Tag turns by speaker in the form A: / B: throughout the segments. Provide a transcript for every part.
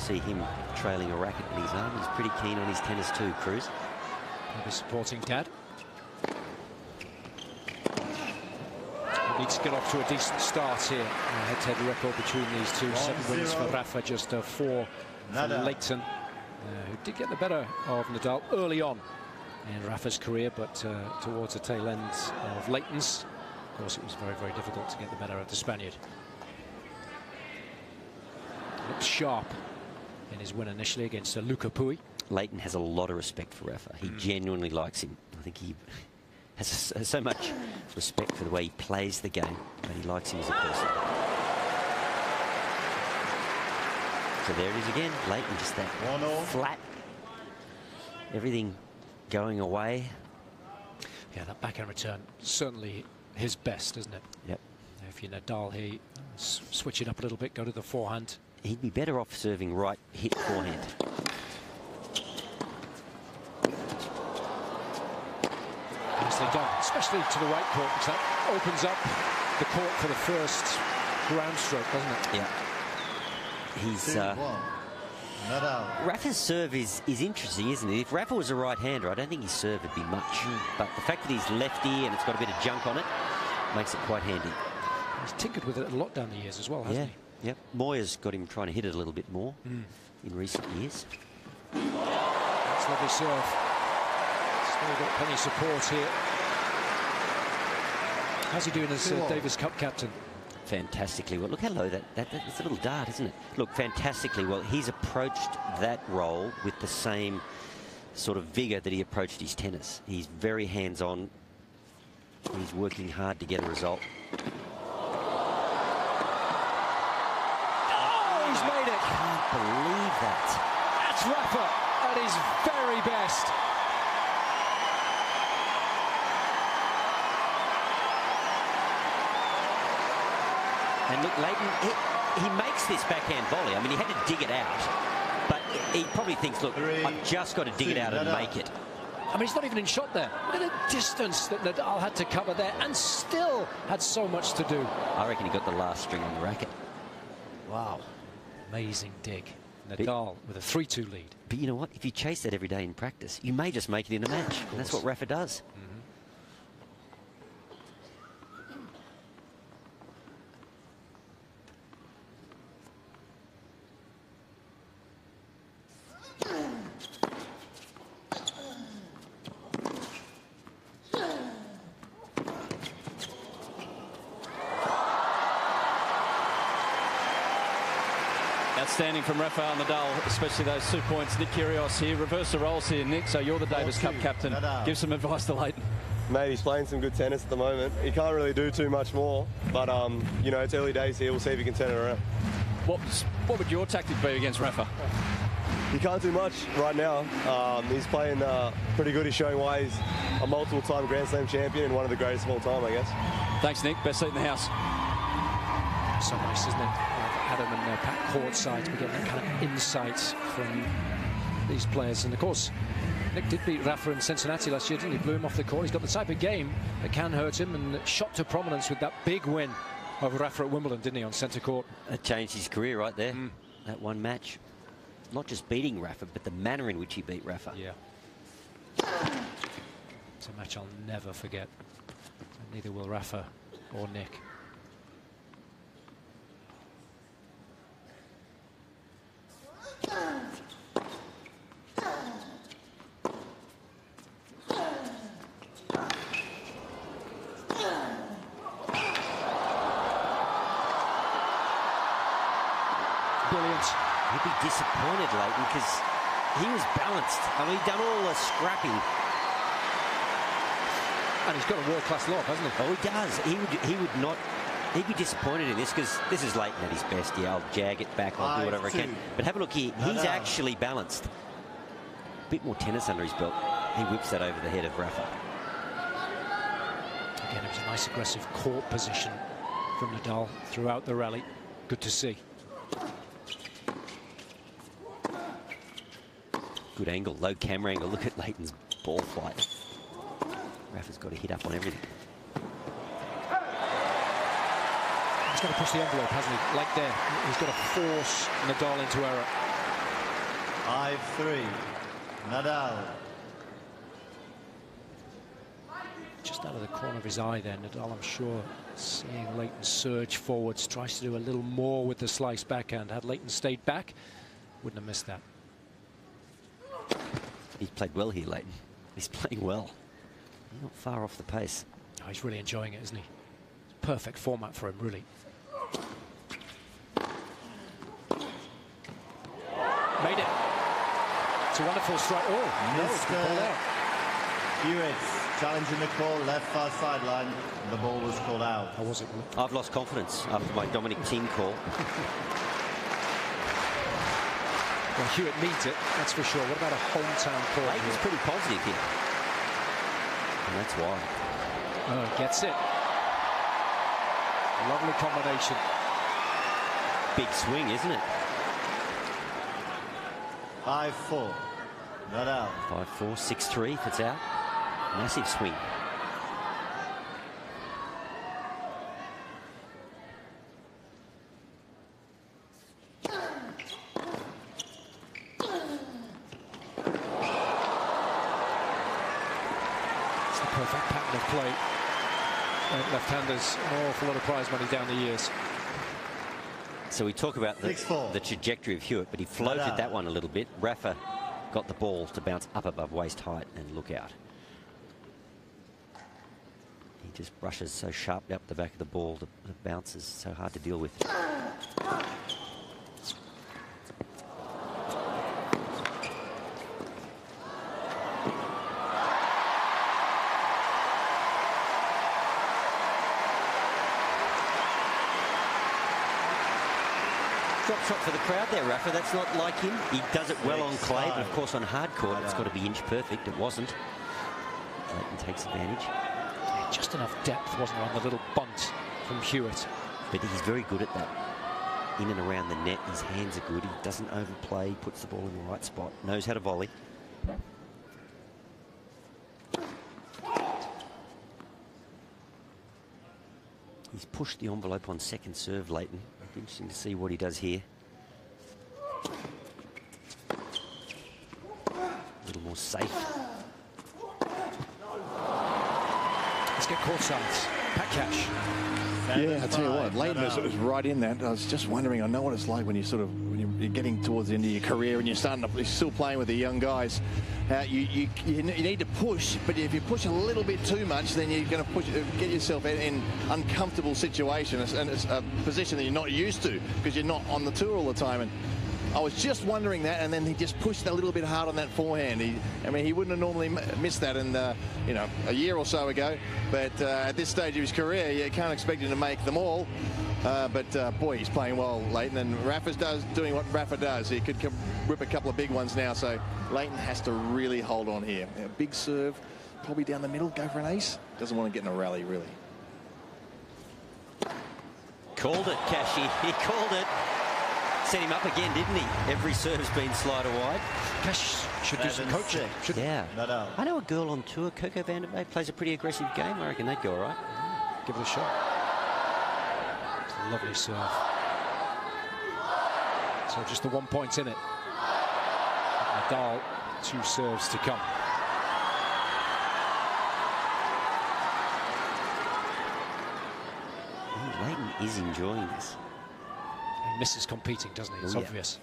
A: see him trailing a racket in his arm. He's pretty keen on his tennis too, Cruz.
B: Maybe supporting Dad. Needs to get off to a decent start here. Head-to-head record between these two. 7 wins for Rafa, just 4 for Lleyton, who did get the better of Nadal early on in Rafa's career, but towards the tail end of Lleyton's, of course, it was very, very difficult to get the better of the Spaniard. Looks sharp in his win initially against Luca Pui.
A: Lleyton has a lot of respect for Rafa. He genuinely likes him. I think he has so much respect for the way he plays the game, but he likes him as a person. So there it is again. Lleyton just that flat. Everything going away.
B: Yeah, that backhand return, certainly his best, isn't it?
A: Yep.
B: If you're Nadal, he switch it up a little bit, go to the forehand.
A: He'd be better off serving right hit forehand.
B: Nicely done, especially to the right court, because that opens up the court for the first ground stroke, doesn't it?
A: Yeah. He's Rafa's serve is interesting, isn't it? If Rafa was a right-hander, I don't think his serve would be much. But the fact that he's lefty and it's got a bit of junk on it makes it quite handy.
B: He's tinkered with it a lot down the years as well, hasn't he?
A: Yep. Moyer's got him trying to hit it a little bit more in recent years.
B: That's lovely serve. Still got plenty of support here. How's he doing as Davis Cup captain?
A: Fantastically well. Look how low that's a little dart, isn't it? Look, fantastically well. He's approached that role with the same sort of vigour that he approached his tennis. He's very hands-on. He's working hard to get a result.
B: He's made it.
A: I can't believe that.
B: That's Rafa at his very best.
A: And look, Lleyton, he makes this backhand volley. I mean, he had to dig it out, but he probably thinks, look, I've just got to dig it out and make it.
B: I mean, he's not even in shot there. Look at the distance that Nadal had to cover there, and still had so much to do.
A: I reckon he got the last string on the racket.
B: Wow. Amazing dig. Nadal with a 3-2 lead.
A: But you know what? If you chase that every day in practice, you may just make it in a match. And that's what Rafa does.
C: Outstanding from Rafael Nadal, especially those 2 points. Nick Kyrgios here. Reverse the roles here, Nick. So you're the Davis Cup captain. Give some advice to Lleyton.
D: Mate, he's playing some good tennis at the moment. He can't really do too much more, but you know, it's early days here. We'll see if he can turn it around.
C: What would your tactic be against Rafa?
D: He can't do much right now. He's playing pretty good. He's showing why he's a multiple-time Grand Slam champion and one of the greatest of all time, I guess.
C: Thanks, Nick. Best seat in the house.
B: So nice, isn't it? Adam and Pat courtside to be getting that kind of insight from these players. And of course, Nick did beat Rafa in Cincinnati last year, didn't he? Blew him off the court. He's got the type of game that can hurt him, and shot to prominence with that big win over Rafa at Wimbledon, didn't he, on centre court?
A: It changed his career right there, that one match. Not just beating Rafa, but the manner in which he beat Rafa.
B: Yeah. It's a match I'll never forget. And neither will Rafa or Nick. Brilliant.
A: He'd be disappointed, Lleyton, because he was balanced. I mean, he'd done all the scrapping.
B: And he's got a world-class lob, hasn't he?
A: Oh, he does. He would not. He'd be disappointed in this, because this is Lleyton at his best. Yeah, I'll jag it back. I'll do whatever I can. But have a look here. He's actually balanced. A bit more tennis under his belt. He whips that over the head of Rafa.
B: Again, it was a nice aggressive court position from Nadal throughout the rally. Good to see.
A: Good angle, low camera angle. Look at Lleyton's ball flight. Rafa's got to hit up on everything.
B: He's got to push the envelope, hasn't he? Like there, he's got to force Nadal into error.
E: 5-3. Nadal.
B: Just out of the corner of his eye there, Nadal, I'm sure, seeing Lleyton surge forwards, tries to do a little more with the slice backhand. Had Lleyton stayed back, wouldn't have missed that.
A: He's played well here, Lleyton. He's playing well. He's not far off the pace.
B: Oh, he's really enjoying it, isn't he? Perfect format for him, really. Made it. It's a wonderful strike. Oh, no, it's been pulled out.
E: Hewitt challenging the call, left far sideline. The ball was called out.
B: How was it?
A: I've lost confidence after my Dominic Thiem call.
B: Well, Hewitt needs it, that's for sure. What about a hometown call?
A: He's pretty positive here. And that's why.
B: Oh, gets it. Lovely combination.
A: Big swing, isn't it?
E: 5-4. Nadal.
A: 5-4, 6-3 if it's out. Massive swing.
B: It's the perfect pattern of play. Left-handers, an awful lot of prize money down the years.
A: So we talk about the trajectory of Hewitt, but he floated that one a little bit. Rafa got the ball to bounce up above waist height and look out. He just brushes so sharply up the back of the ball, the bounce is so hard to deal with. Drop shot for the crowd there, Rafa. That's not like him. He does it well on clay, but of course on hard court it's got to be inch perfect. It wasn't. Lleyton takes advantage.
B: Yeah, just enough depth, wasn't there, on the little bunt from Hewitt.
A: But he's very good at that. In and around the net, his hands are good. He doesn't overplay, puts the ball in the right spot, knows how to volley. He's pushed the envelope on second serve, Lleyton. Interesting to see what he does here. A little more safe.
B: Let's get courtside. Pat Cash.
F: Yeah, I tell you what, Lleyton was right in that. I was just wondering, I know what it's like when when you're getting towards the end of your career and you're still playing with the young guys. You need to push, but if you push a little bit too much, then you're going to get yourself in uncomfortable situations, and it's a position that you're not used to because you're not on the tour all the time. And I was just wondering that, and then he just pushed a little bit hard on that forehand. I mean, he wouldn't have normally missed that in a year or so ago, but at this stage of his career, you can't expect him to make them all. But boy, he's playing well, Lleyton, and Rafa's doing what Rafa does. He could rip a couple of big ones now, so Lleyton has to really hold on here. A big serve, probably down the middle, go for an ace. Doesn't want to get in a rally, really.
A: Called it, Cashy. He called it. Set him up again, didn't he? Every serve's been slider wide.
B: Cash should do some coaching.
A: Yeah. I know a girl on tour, Coco Vandermeer, plays a pretty aggressive game. I reckon they'd go all right.
B: Give it a shot. It's a lovely serve. So just the 1 point in it. Nadal, 2 serves to come.
A: Lleyton is enjoying this.
B: He misses competing, doesn't he? It's obvious.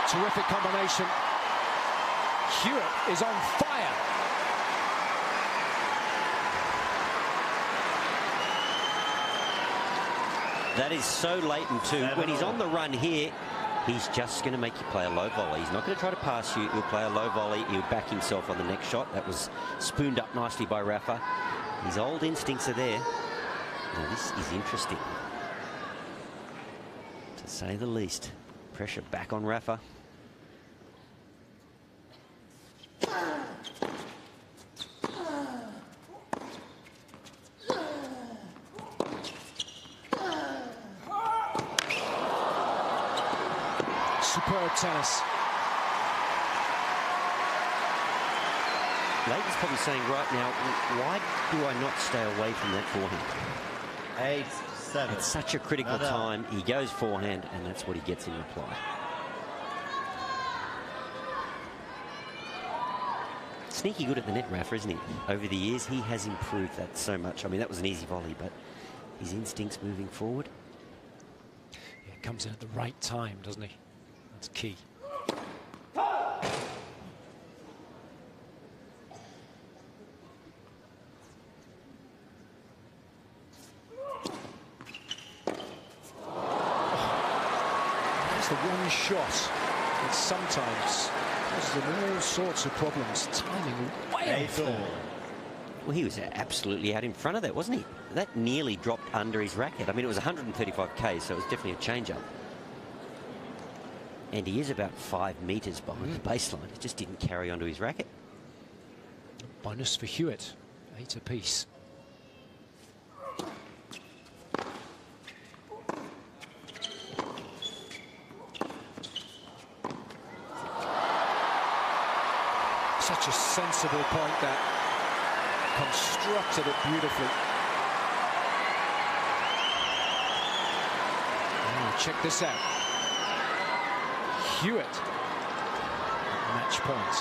B: Terrific combination. Hewitt is on fire.
A: That is so Lleyton too. When he's on the run here, he's just going to make you play a low volley. He's not going to try to pass you. He'll play a low volley. He'll back himself on the next shot. That was spooned up nicely by Rafa. His old instincts are there. Now this is interesting, to say the least. Pressure back on Rafa.
B: Superb tennis.
A: Lleyton's probably saying right now, why do I not stay away from that forehand?
E: 8-7.
A: At such a critical time, he goes forehand, and that's what he gets in reply. Sneaky good at the net, Rafa, isn't he? Over the years, he has improved that so much. I mean, that was an easy volley, but his instincts moving forward.
B: Yeah, comes in at the right time, doesn't he? That's key. That's the one shot that sometimes causes them all sorts of problems. Timing way off there.
A: Well, he was absolutely out in front of that, wasn't he? That nearly dropped under his racket. I mean, it was 135k, so it was definitely a change-up. And he is about 5 metres behind the baseline. It just didn't carry onto his racket.
B: Bonus for Hewitt. 8 apiece. Such a sensible point that. Constructed it beautifully. Oh, check this out. Hewitt. Match point.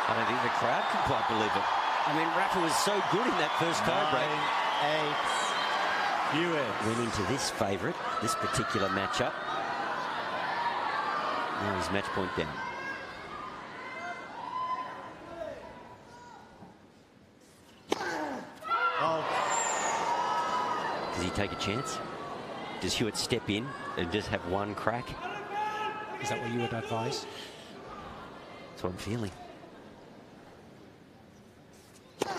A: I don't think the crowd can quite believe it. I mean, Rafa was so good in that first tie break.
E: 9-8. Hewitt.
A: Went into this favourite, this particular matchup. Now he's match point down. Does he take a chance? Does Hewitt step in and just have one crack?
B: Is that what you would advise?
A: That's what I'm feeling.
B: It's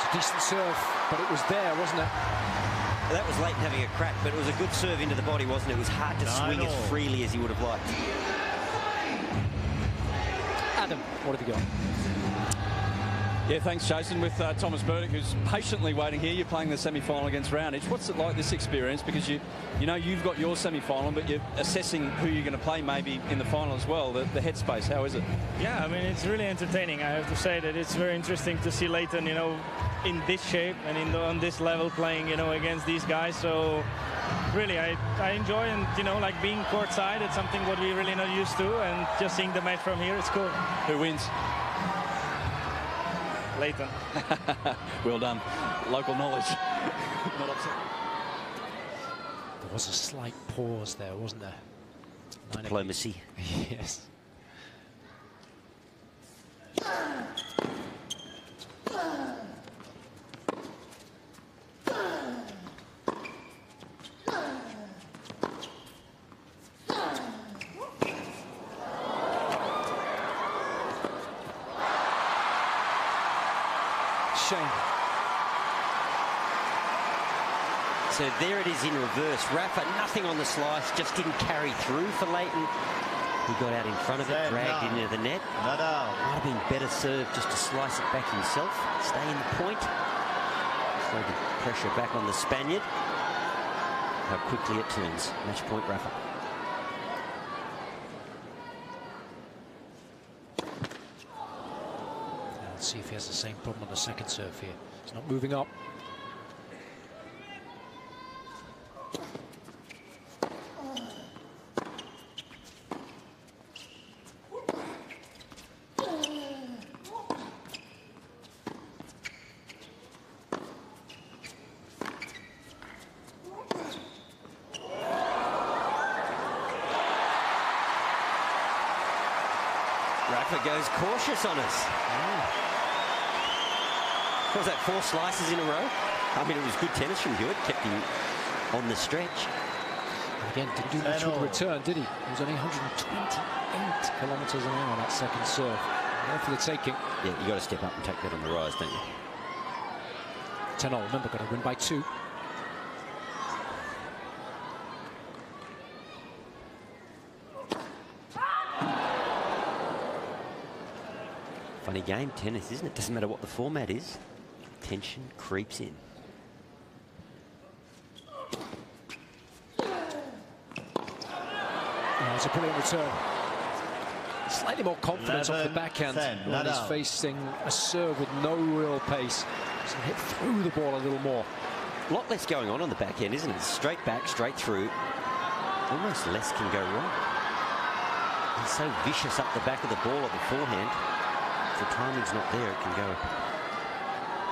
B: a decent serve, but it was there, wasn't it?
A: Well, that was Lleyton having a crack, but it was a good serve into the body, wasn't it? It was hard to swing as freely as he would have liked.
B: Adam, what have you got?
C: Yeah, thanks, Jason. With Thomas Burdick, who's patiently waiting here. You're playing the semi-final against Roundage. What's it like, this experience? Because you know you've got your semi-final, but you're assessing who you're going to play maybe in the final as well. The headspace, how is it?
G: Yeah, I mean, it's really entertaining. I have to say that it's very interesting to see Lleyton, you know, in this shape and on this level playing, you know, against these guys. So really, I enjoy, and you know, like being courtside. It's something what we really not used to, and just seeing the match from here, it's cool.
C: Who wins?
G: Lleyton.
C: Well done. Local knowledge. Not upset.
B: There was a slight pause there, wasn't there?
A: Diplomacy.
B: Yes.
A: So there it is in reverse. Rafa, nothing on the slice, just didn't carry through for Lleyton. He got out in front of it, dragged it into the net.
E: Nadal.
A: Might have been better served just to slice it back himself, stay in the point. Throw the pressure back on the Spaniard. How quickly it turns. Match point, Rafa.
B: Let's see if he has the same problem on the second serve here. He's not moving up.
A: Rafa goes cautious on us. What was that, 4 slices in a row? I mean, it was good tennis from Hewitt, kept him on the stretch.
B: Again, didn't do much with the return, did he? It was only 128 kilometres an hour on that second serve. There for the taking.
A: Yeah, you got to step up and take that on the rise, don't you?
B: 10-all, remember, got to win by 2.
A: Funny game, tennis, isn't it? Doesn't matter what the format is. Tension creeps in.
B: Oh, it's a brilliant return. Slightly more confidence off the backhand when he's facing a serve with no real pace. He's going to hit through the ball a little more.
A: A lot less going on the backhand, isn't it? Straight back, straight through. Almost less can go wrong. He's so vicious up the back of the ball at the forehand. If the timing's not there, it can go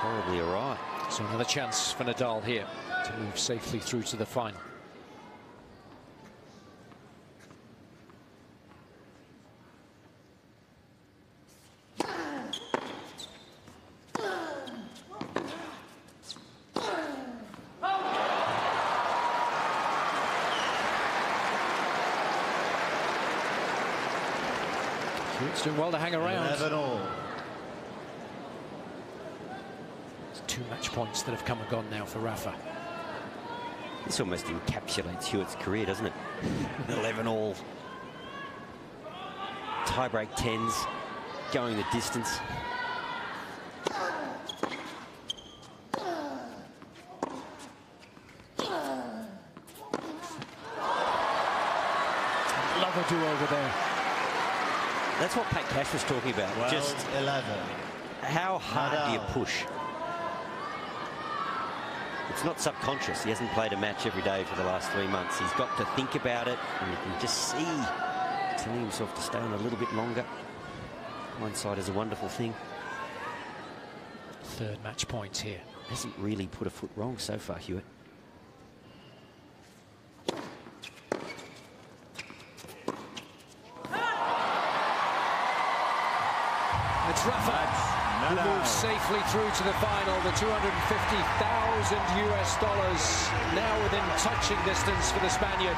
A: horribly awry.
B: So another chance for Nadal here to move safely through to the final. Hewitt's doing well to hang around.
E: 11-all.
B: It's 2 match points that have come and gone now for Rafa.
A: This almost encapsulates Hewitt's career, doesn't it? 11-all. Tiebreak 10s, going the distance.
B: Love a do-over there.
A: That's what Pat Cash was talking about.
E: 12,
A: Just
E: 11.
A: how hard do you
E: Nadal.
A: push? It's not subconscious. He hasn't played a match every day for the last 3 months. He's got to think about it, and you can just see telling himself to stay on a little bit longer. Hindsight is a wonderful thing.
B: 3rd match point here.
A: Hasn't really put a foot wrong so far, Hewitt.
B: It's Rafa who moves safely through to the final. The $250,000 now within touching distance for the Spaniard.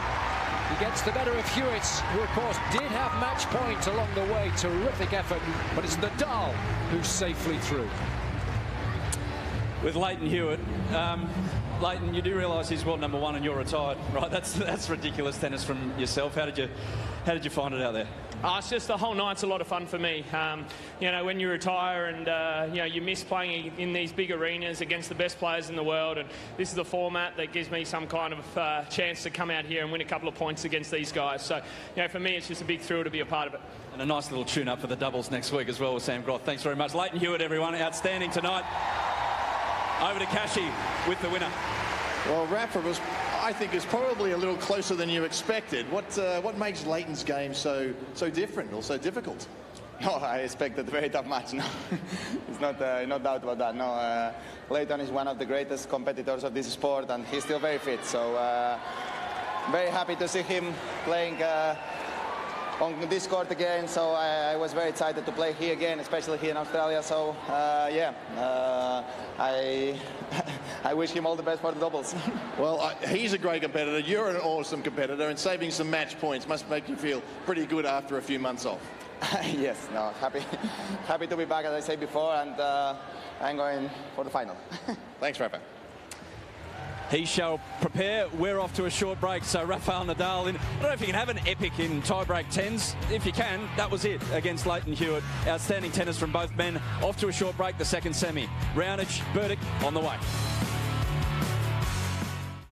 B: He gets the better of Hewitt, who of course did have match point along the way. Terrific effort, but it's Nadal who's safely through.
C: With Lleyton Hewitt, Lleyton, you do realise he's world #1 and you're retired, right? That's ridiculous tennis from yourself. How did you find it out there?
G: It's just the whole night's a lot of fun for me. You know, when you retire and, you know, you miss playing in these big arenas against the best players in the world, and this is a format that gives me some kind of chance to come out here and win a couple of points against these guys. So, you know, for me, it's just a big thrill to be a part of it.
C: And a nice little tune-up for the doubles next week as well with Sam Groth. Thanks very much. Lleyton Hewitt, everyone. Outstanding tonight. Over to Cashy with the winner.
F: Well, Rafa was, I think, is probably a little closer than you expected. What makes Lleyton's game so different or so difficult?
H: No, I expected a very tough match. No, it's not no doubt about that. No, Lleyton is one of the greatest competitors of this sport, and he's still very fit. So, very happy to see him playing on this court again. So I was very excited to play here again, especially here in Australia. So yeah, I wish him all the best for the doubles.
F: Well, he's a great competitor. You're an awesome competitor, and saving some match points must make you feel pretty good after a few months off.
H: Yes, no, happy to be back, as I said before, and I'm going for the final.
F: Thanks, Rafa.
C: He shall prepare. We're off to a short break. So Rafael Nadal, I don't know if you can have an epic in tie-break 10s. If you can, that was it against Lleyton Hewitt. Outstanding tennis from both men. Off to a short break, the second semi. Roundage, Burdick on the way.